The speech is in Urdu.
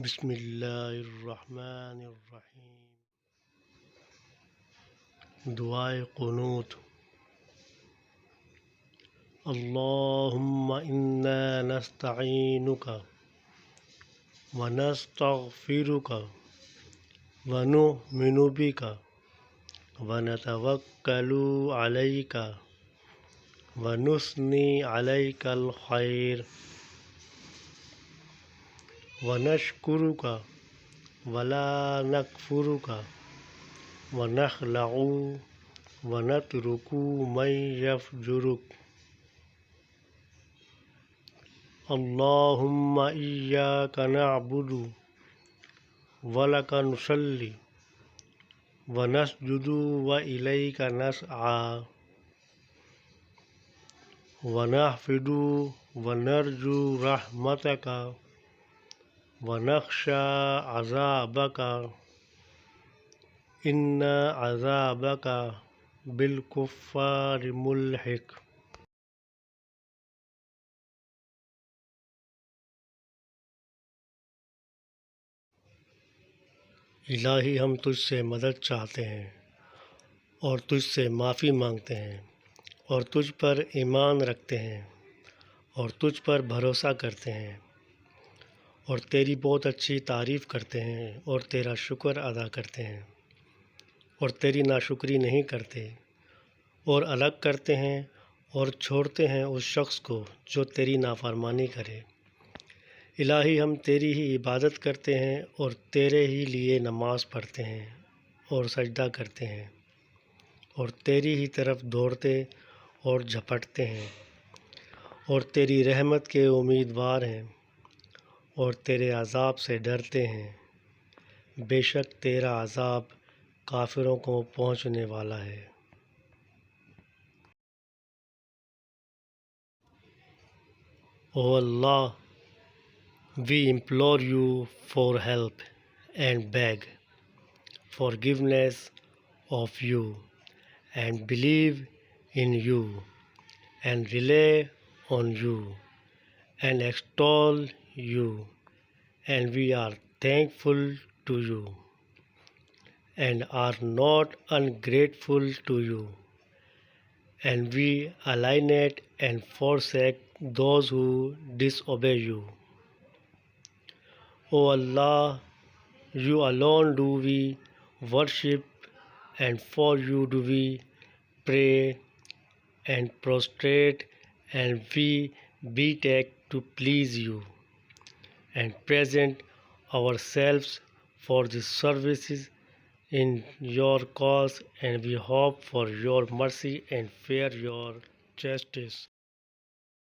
بسم اللہ الرحمن الرحیم۔ دعائے قنوت۔ اللہم انا نستعینک ونستغفرک ونؤمن بک ونتوکل علیک ونثنی علیک الخیر ونشکرک ولا نکفرک ونخلع ونترک من یفجرک۔ اللہم ایاک نعبد ولک نصلی ونسجد والیک نسعی ونحفد ونرجو رحمتک ونخشى عذابك إن عذابك بالكفار ملحق۔ الہی ہم تجھ سے مدد چاہتے ہیں اور تجھ سے معافی مانگتے ہیں اور تجھ پر ایمان رکھتے ہیں اور تجھ پر بھروسہ کرتے ہیں اور تیری بہت اچھی تعریف کرتے ہیں اور تیرا شکر ادا کرتے ہیں اور تیری ناشکری نہیں کرتے اور الگ کرتے ہیں اور چھوڑتے ہیں اس شخص کو جو تیری نافرمانی کرے۔ الہی ہم تیری ہی عبادت کرتے ہیں اور تیرے ہی لیے نماز پڑھتے ہیں اور سجدہ کرتے ہیں اور تیری ہی طرف دوڑتے اور جھپٹتے ہیں اور تیری رحمت کے امیدوار ہیں اور تیرے عذاب سے ڈرتے ہیں۔ بے شک تیرا عذاب کافروں کو پہنچنے والا ہے۔ O Allah, we implore you for help and beg forgiveness of you and believe in you and rely on you and extol you, and we are thankful to you and are not ungrateful to you, and we alienate and forsake those who disobey you. O Allah, you alone do we worship, and for you do we pray and prostrate, and we betake to please you and present ourselves for the services in your cause, and we hope for your mercy and fear your justice.